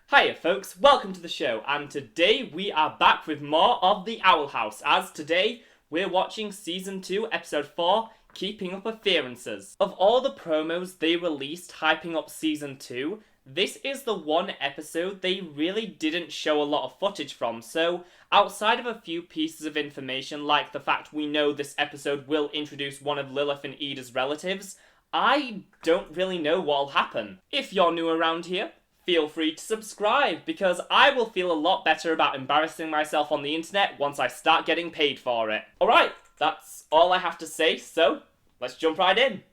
Hiya folks, welcome to the show, and today we are back with more of The Owl House, as today we're watching Season 2, Episode 4, Keeping Up Appearances. Of all the promos they released hyping up Season 2, this is the one episode they really didn't show a lot of footage from, so outside of a few pieces of information like the fact we know this episode will introduce one of Lilith and Ida's relatives, I don't really know what'll happen. If you're new around here, feel free to subscribe, because I will feel a lot better about embarrassing myself on the internet once I start getting paid for it. Alright, that's all I have to say, so let's jump right in.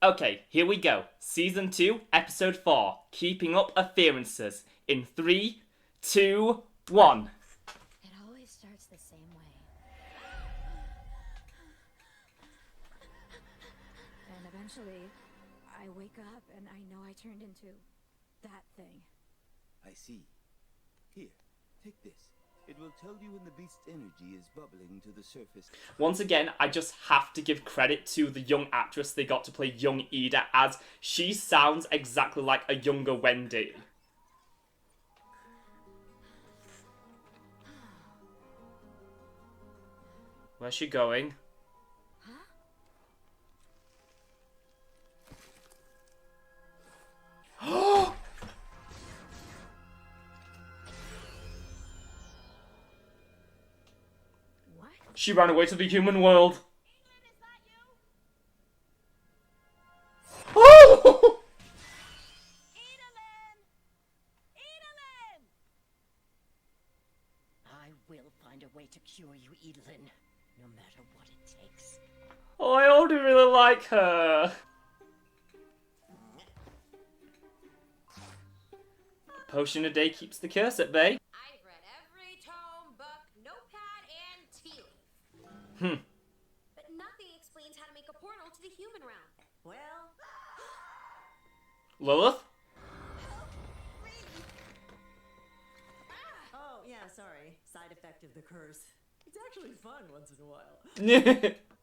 Okay, here we go. Season 2, Episode 4, Keeping Up Appearances. In 3, 2, 1. It always starts the same way. And eventually, I wake up and I know I turned into that thing. I see. Here, take this. It will tell you when the beast's energy is bubbling to the surface. Once again, I just have to give credit to the young actress they got to play young Ida, as she sounds exactly like a younger Wendy. Where's she going? Huh? She ran away to the human world. Oh! I will find a way to cure you, Edelin, no matter what it takes. Oh, I already really like her. A potion a day keeps the curse at bay. I've read every tome, book, notepad, and tea leaf. But nothing explains how to make a portal to the human realm. Well, Lilith? oh yeah, sorry. Side effect of the curse. It's actually fun once in a while.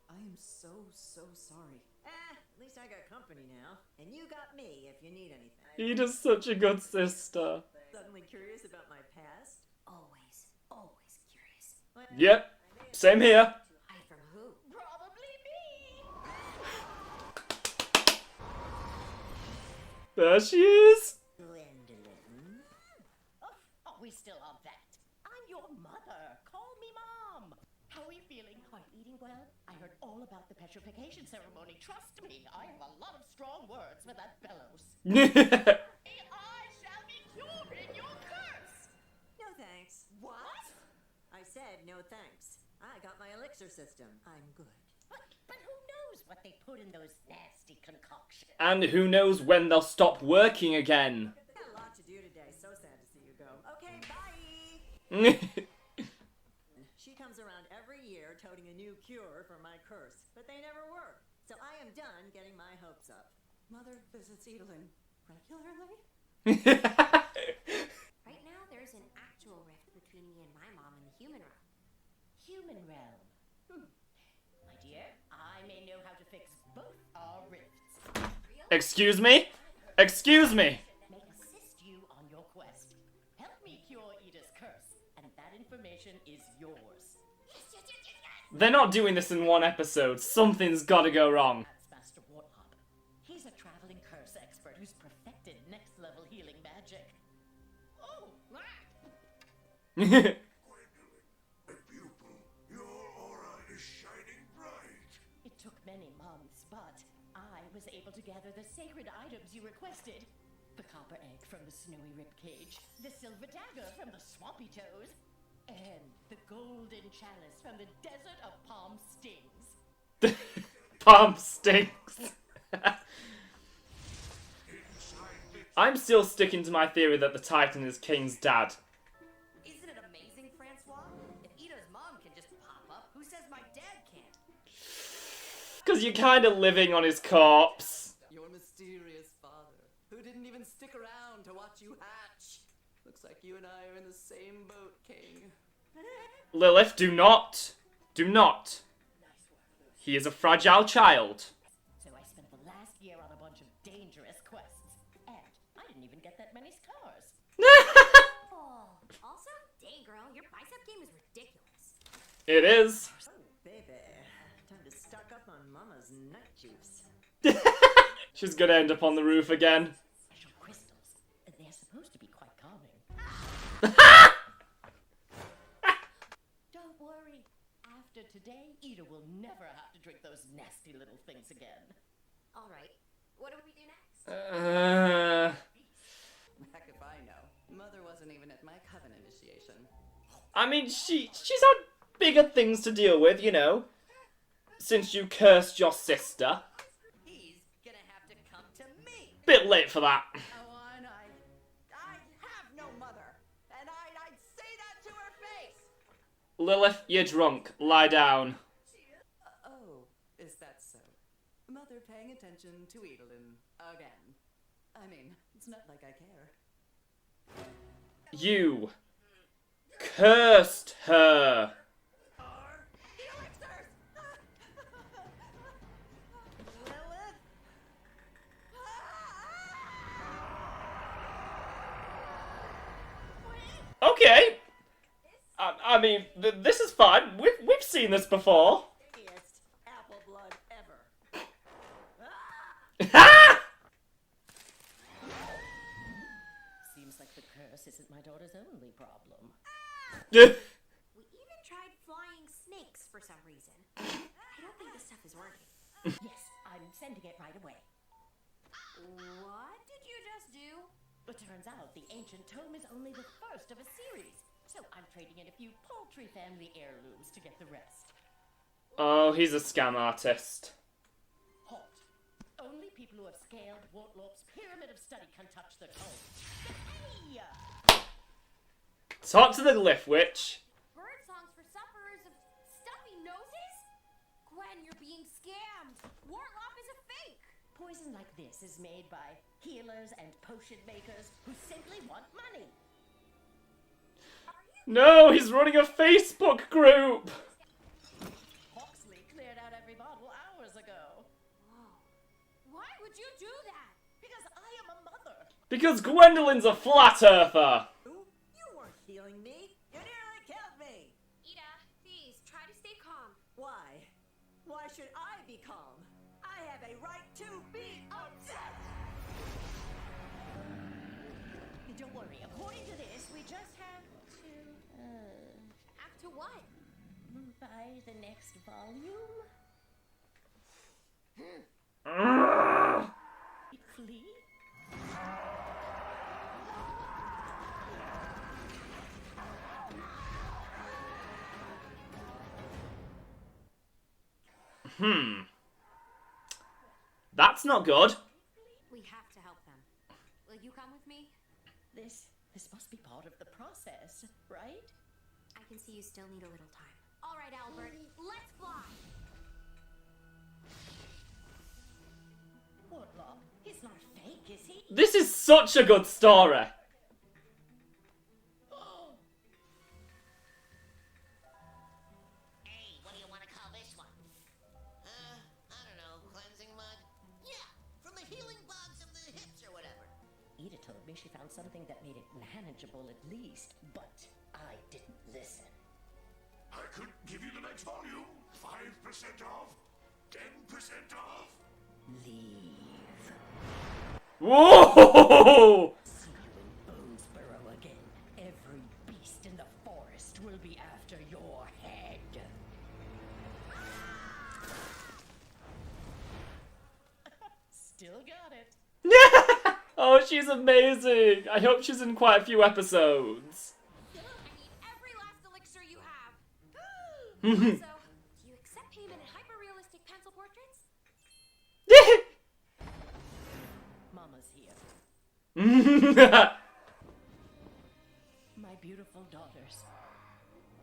I am so sorry. At least I got company now. And you got me if you need anything. Ida's such a good sister. Suddenly curious about my past? Always curious. Well, Yep, same here. Hide from who? probably me! There she is. Gwendolyn? Oh, we still on that. I'm your mother. Call me Mom. How are you feeling? Are you eating well? I heard all about the petrification ceremony. Trust me, I have a lot of strong words for that bellows. I shall be curing your curse! No thanks. What? I said no thanks. I got my elixir system. I'm good. But who knows what they put in those nasty concoctions? And who knows when they'll stop working again. Got a lot to do today. So sad to see you go. Okay, bye! She comes around every year toting a new cure for my curse, but they never work. So I am done getting my hopes up. Mother visits Edelin regularly? Right now, there's an actual rift between me and my mom in the human realm. Human realm. My dear, I may know how to fix both our rifts. Excuse me? Excuse me. May assist you on your quest. Help me cure Ida's curse, and that information is yours. They're not doing this in one episode. Something's gotta go wrong. That's Master Warthog. He's a traveling curse expert who's perfected next-level healing magic. Oh, Gwendolyn, a pupil, your aura is shining bright. it took many months, but I was able to gather the sacred items you requested. The copper egg from the snowy ribcage, the silver dagger from the swampy toes, and the golden chalice from the desert of palm stings. Palm stinks. Inside the I'm still sticking to my theory that the Titan is King's dad. Isn't it amazing, Francois? If Ida's mom can just pop up, who says my dad can't? Because you're kind of living on his corpse. Your mysterious father, who didn't even stick around to watch you hatch. Looks like you and I are in the same boat, King. Lilith, do not. Do not. He is a fragile child. So I spent the last year on a bunch of dangerous quests, and I didn't even get that many scars. game is ridiculous. It is. Oh, baby. Time to stock up on Mama's nut juice. She's gonna end up on the roof again. Special crystals. They're supposed to be quite calming. Don't worry. After today, Ida will never have to drink those nasty little things again. All right. What do we do next? Heck if I know. Mother wasn't even at my coven initiation. I mean, she's had bigger things to deal with, you know. Since you cursed your sister. He's gonna have to come to me. Bit late for that. Oh, and I have no mother. And I'd say that to her face. Lilith, you're drunk. Lie down. Oh, is that so? Mother paying attention to Edelin again. I mean, it's not like I care. You cursed her. The elixirs! Lilith! Okay. I mean, this is fine. We've seen this before. Biggest apple blood ever. Seems like the curse isn't my daughter's only problem. We even tried flying snakes for some reason. I don't think this stuff is working. Yes, I'm sending it right away. What did you just do? But turns out the ancient tome is only the first of a series. So I'm trading in a few poultry family heirlooms to get the rest. Oh, he's a scam artist. Halt. Only people who have scaled Wartlop's pyramid of study can touch the tome. Hey! Talk to the Glyph Witch. Bird songs for sufferers of stuffy noses? Gwen, you're being scammed. Wartlop is a fake. Poison like this is made by healers and potion makers who simply want money. No, he's running a Facebook group. Hawksley cleared out every bottle hours ago. Why would you do that? Because I am a mother. Because Gwendolyn's a flat earther. You weren't healing me. You nearly killed me. Ida, please, try to stay calm. Why? Why should I be calm? I have a right to be upset. Don't worry, according to this, we just have to, Have to what? buy the next volume. Flee? That's not good. We have to help them. Will you come with me? This must be part of the process, right? I can see you still need a little time. All right, Albert, let's fly. Wartlock, he's not fake, is he? This is such a good story. Hey, what do you want to call this one? I don't know, cleansing mud? Yeah, from the healing bugs of the hips or whatever. Ida told me she found something that made it manageable at least, but I didn't listen. I could give you the next volume. 5% off. 10% off. Leave. Whoa! See you in Bonesborough again. Every beast in the forest will be after your head. Still got it. Oh, she's amazing. I hope she's in quite a few episodes. I need every last elixir you have. Also, do you accept payment in hyper-realistic pencil portraits? Mama's here. My beautiful daughters.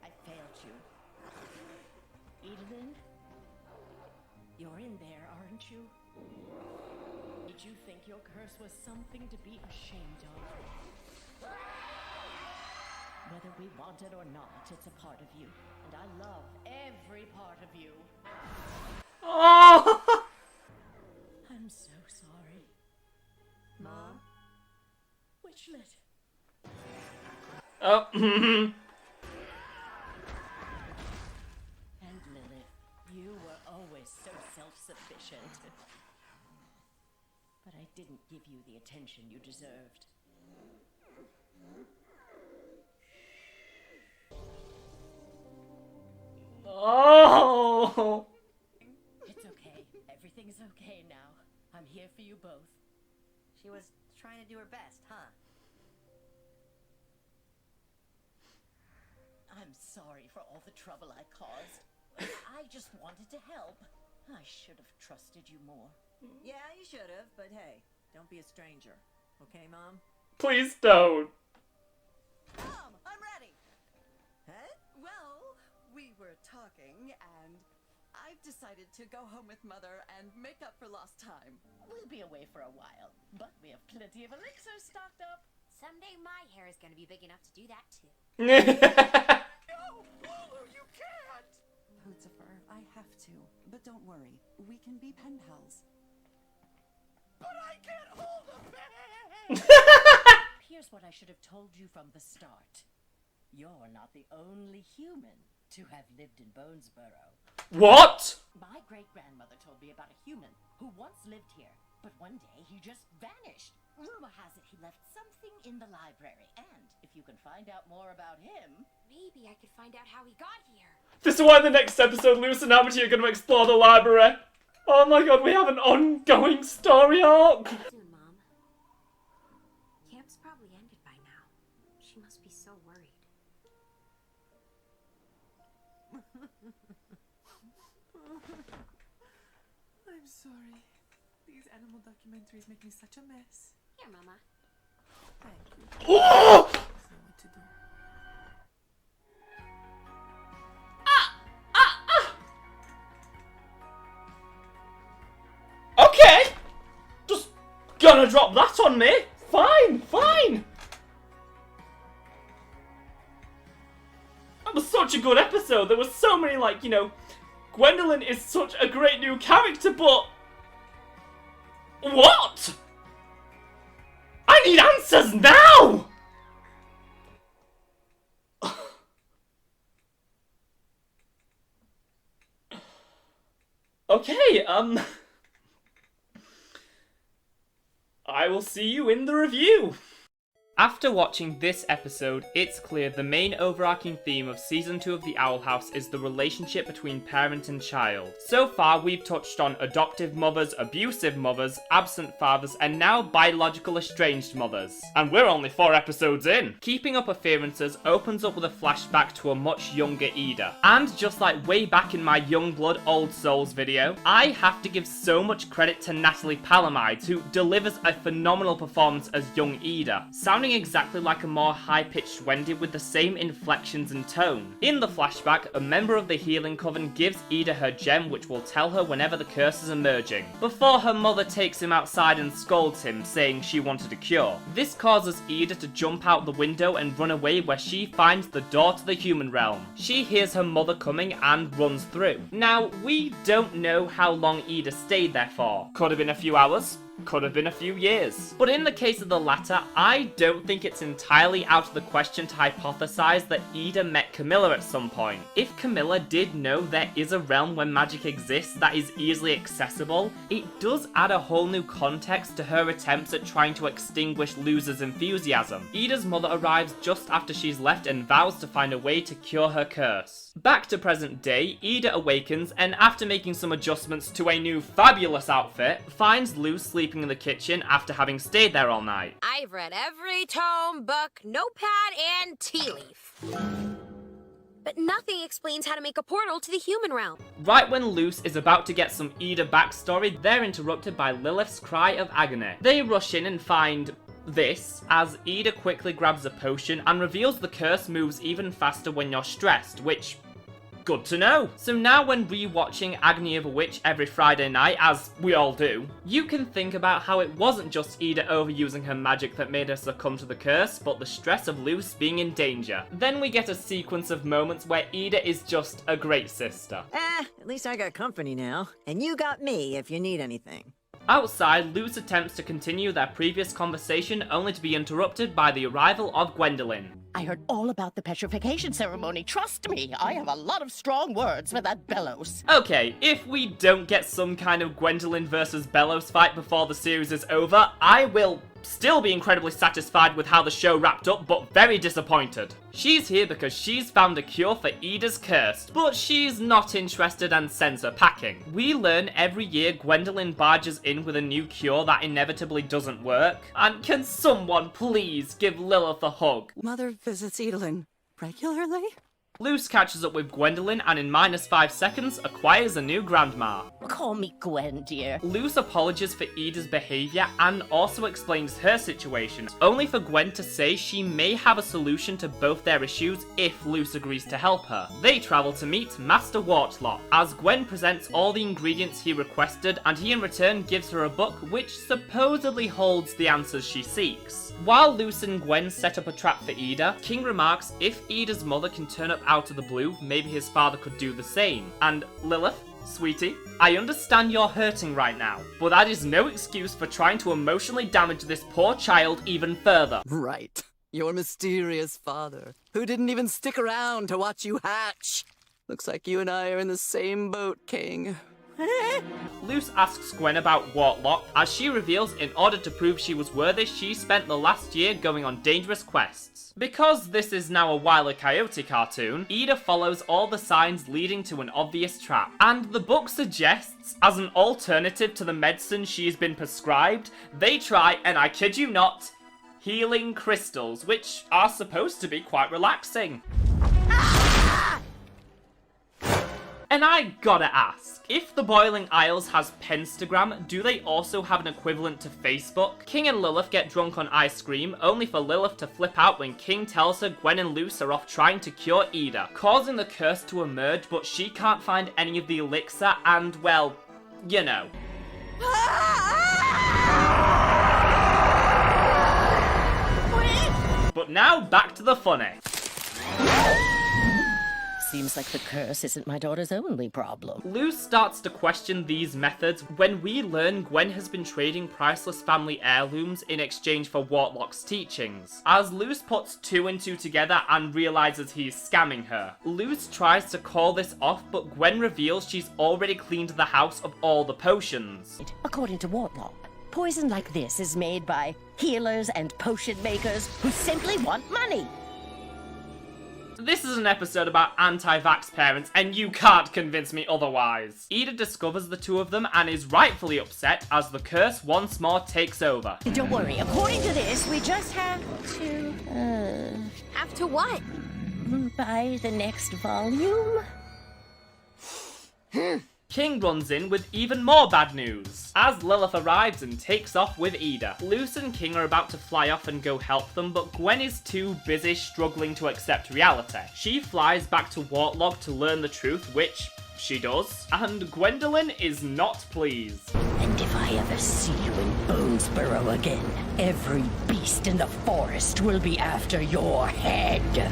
I failed you. Edelyn, you're in there, aren't you? Did you think your curse was something to be ashamed of? Whether we want it or not, it's a part of you. And I love every part of you. Oh! I'm so sorry. Mom? Witchlet. Oh. self-sufficient. But I didn't give you the attention you deserved. Oh! It's okay. Everything's okay now. I'm here for you both. She was trying to do her best, huh? I'm sorry for all the trouble I caused. I just wanted to help. I should have trusted you more. Yeah, you should have, but hey, don't be a stranger. Okay, Mom? Please don't. Mom, I'm ready. Huh? Well, we were talking, and I've decided to go home with Mother and make up for lost time. We'll be away for a while, but we have plenty of elixirs stocked up. Someday my hair is gonna be big enough to do that too. No, Lulu, you can't! Lucifer, I have to. But don't worry, we can be pen pals. But I can't hold a pen! Here's what I should have told you from the start. You're not the only human to have lived in Bonesboro. What? My great-grandmother told me about a human who once lived here, but one day he just vanished. Rumor has it he left something in the library, and if you can find out more about him... Maybe I could find out how he got here. This is why in the next episode, Luce and Amity are going to explore the library. Oh my god, we have an ongoing story arc. Soon, Mom. Camp's probably ended by now. She must be so worried. I'm sorry. These animal documentaries make me such a mess. Here, Mama. Thank you. Oh! I know what to do. Okay! Just gonna drop that on me. Fine, fine. That was such a good episode. There was so many, like, you know, Gwendolyn is such a great new character, but... What? I need answers now! Okay, I will see you in the review. After watching this episode, it's clear the main overarching theme of Season 2 of The Owl House is the relationship between parent and child. So far, we've touched on adoptive mothers, abusive mothers, absent fathers, and now biological estranged mothers. And we're only 4 episodes in. Keeping Up A-Fear-Ances opens up with a flashback to a much younger Ida. And just like way back in my Youngblood Old Souls video, I have to give so much credit to Natalie Palamides, who delivers a phenomenal performance as young Ida, sounding exactly like a more high-pitched Wendy with the same inflections and tone. In the flashback, a member of the Healing Coven gives Ida her gem, which will tell her whenever the curse is emerging, before her mother takes him outside and scolds him, saying she wanted a cure. This causes Ida to jump out the window and run away, where she finds the door to the human realm. She hears her mother coming and runs through. Now, we don't know how long Ida stayed there for. Could have been a few hours. Could have been a few years. But in the case of the latter, I don't think it's entirely out of the question to hypothesize that Ida met Camilla at some point. If Camilla did know there is a realm where magic exists that is easily accessible, it does add a whole new context to her attempts at trying to extinguish Luz's enthusiasm. Ida's mother arrives just after she's left and vows to find a way to cure her curse. Back to present day, Ida awakens and after making some adjustments to a new fabulous outfit, finds Luz sleeping in the kitchen after having stayed there all night. I've read every tome, book, notepad, and tea leaf. But nothing explains how to make a portal to the human realm. Right when Luz is about to get some Ida backstory, they're interrupted by Lilith's cry of agony. They rush in and find this, as Ida quickly grabs a potion and reveals the curse moves even faster when you're stressed, which... good to know. So now when re-watching Agony of a Witch every Friday night, as we all do, you can think about how it wasn't just Ida overusing her magic that made her succumb to the curse, but the stress of Luz being in danger. Then we get a sequence of moments where Ida is just a great sister. At least I got company now. And you got me if you need anything. Outside, Luz attempts to continue their previous conversation only to be interrupted by the arrival of Gwendolyn. I heard all about the petrification ceremony. Trust me, I have a lot of strong words for that Bellows. Okay, if we don't get some kind of Gwendolyn versus Bellows fight before the series is over, I will still be incredibly satisfied with how the show wrapped up, but very disappointed. She's here because she's found a cure for Ida's curse, but she's not interested and sends her packing. We learn every year Gwendolyn barges in with a new cure that inevitably doesn't work. And can someone please give Lilith a hug? Mother visits Edelin regularly? Luce catches up with Gwendolyn and in -5 seconds acquires a new grandma. Call me Gwen, dear. Luce apologises for Ida's behaviour and also explains her situation, only for Gwen to say she may have a solution to both their issues if Luce agrees to help her. They travel to meet Master Wartlock, as Gwen presents all the ingredients he requested and he in return gives her a book which supposedly holds the answers she seeks. While Luce and Gwen set up a trap for Ida, King remarks if Ida's mother can turn up out of the blue, maybe his father could do the same. And Lilith, sweetie, I understand you're hurting right now, but that is no excuse for trying to emotionally damage this poor child even further. Right. Your mysterious father, who didn't even stick around to watch you hatch. Looks like you and I are in the same boat, King. Luce asks Gwen about Wartlock, as she reveals in order to prove she was worthy, she spent the last year going on dangerous quests. Because this is now a Wile E. Coyote cartoon, Ida follows all the signs leading to an obvious trap. And the book suggests, as an alternative to the medicine she's been prescribed, they try, and I kid you not, healing crystals, which are supposed to be quite relaxing. And I gotta ask, if the Boiling Isles has Penstagram, do they also have an equivalent to Facebook? King and Lilith get drunk on ice cream, only for Lilith to flip out when King tells her Gwen and Luce are off trying to cure Ida, causing the curse to emerge, but she can't find any of the elixir and, well, you know. But now back to the funny. Seems like the curse isn't my daughter's only problem. Luce starts to question these methods when we learn Gwen has been trading priceless family heirlooms in exchange for Wartlock's teachings. As Luce puts 2 and 2 together and realizes he's scamming her, Luce tries to call this off, but Gwen reveals she's already cleaned the house of all the potions. According to Wartlock, poison like this is made by healers and potion makers who simply want money. This is an episode about anti-vax parents, and you can't convince me otherwise. Ida discovers the two of them and is rightfully upset as the curse once more takes over. Don't worry, according to this, we just have to... Have to what? Buy the next volume? King runs in with even more bad news, as Lilith arrives and takes off with Ida. Luce and King are about to fly off and go help them, but Gwen is too busy struggling to accept reality. She flies back to Wartlock to learn the truth, which she does, and Gwendolyn is not pleased. And if I ever see you in Bonesborough again, every beast in the forest will be after your head.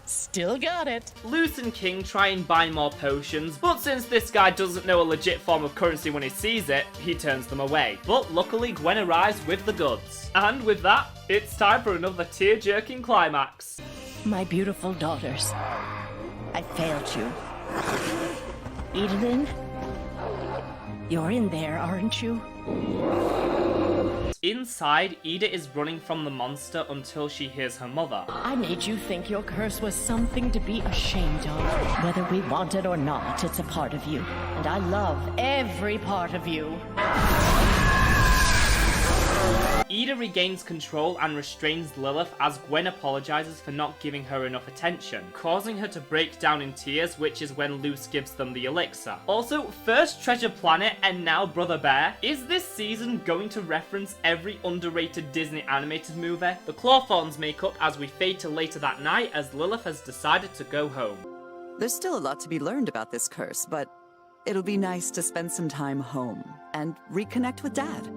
Still got it. Luce and King try and buy more potions, but since this guy doesn't know a legit form of currency when he sees it, he turns them away. But luckily Gwen arrives with the goods. And with that, it's time for another tear-jerking climax. My beautiful daughters, I failed you. Edelin, you're in there, aren't you? Inside, Ida is running from the monster until she hears her mother. I made you think your curse was something to be ashamed of. Whether we want it or not, it's a part of you. And I love every part of you. Ida regains control and restrains Lilith as Gwen apologizes for not giving her enough attention, causing her to break down in tears, which is when Luce gives them the elixir. Also, first Treasure Planet and now Brother Bear. Is this season going to reference every underrated Disney animated movie? The Clawthorns make up as we fade to later that night as Lilith has decided to go home. There's still a lot to be learned about this curse, but it'll be nice to spend some time home and reconnect with Dad.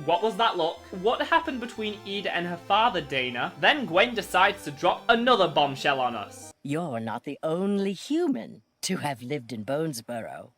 What was that look? What happened between Ida and her father, Dana? Then Gwen decides to drop another bombshell on us. You're not the only human to have lived in Bonesborough.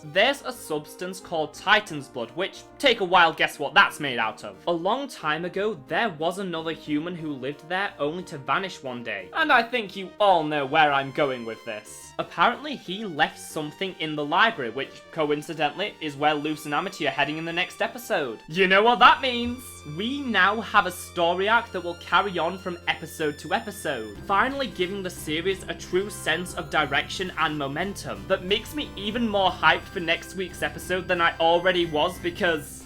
There's a substance called Titan's blood, which, take a wild guess what that's made out of. A long time ago, there was another human who lived there only to vanish one day. And I think you all know where I'm going with this. Apparently, he left something in the library, which, coincidentally, is where Luce and Amity are heading in the next episode. You know what that means? We now have a story arc that will carry on from episode to episode, finally giving the series a true sense of direction and momentum that makes me even more hyped for next week's episode than I already was because,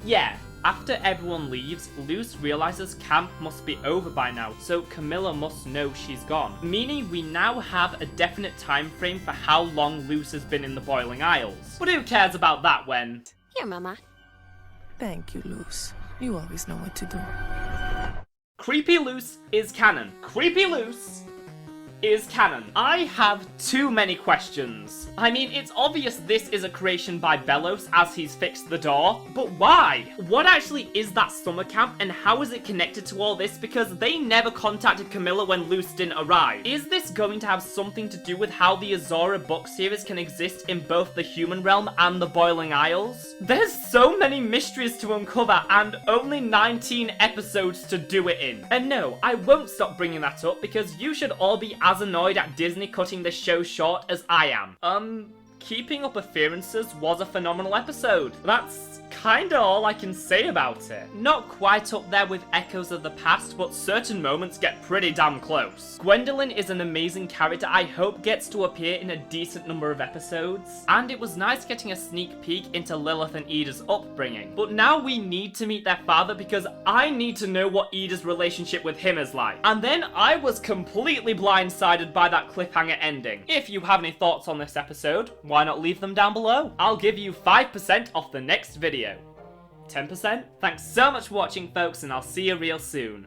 yeah. After everyone leaves, Luce realizes camp must be over by now, so Camilla must know she's gone. Meaning we now have a definite time frame for how long Luce has been in the Boiling Isles. But who cares about that when... Here, Mama. Thank you, Luce. You always know what to do. Creepy Luce is canon. Creepy Luce is canon. I have too many questions. I mean, it's obvious this is a creation by Bellos as he's fixed the door, but why? What actually is that summer camp and how is it connected to all this? Because they never contacted Camilla when Luce didn't arrive. Is this going to have something to do with how the Azora book series can exist in both the human realm and the Boiling Isles? There's so many mysteries to uncover and only 19 episodes to do it in. And no, I won't stop bringing that up because you should all be as annoyed at Disney cutting this show short as I am. Keeping Up A-Fear-Ances was a phenomenal episode. That's kinda all I can say about it. Not quite up there with echoes of the past, but certain moments get pretty damn close. Gwendolyn is an amazing character I hope gets to appear in a decent number of episodes, and it was nice getting a sneak peek into Lilith and Ida's upbringing. But now we need to meet their father because I need to know what Ida's relationship with him is like. And then I was completely blindsided by that cliffhanger ending. If you have any thoughts on this episode, why not leave them down below? I'll give you 5% off the next video. 10%? Thanks so much for watching, folks, and I'll see you real soon.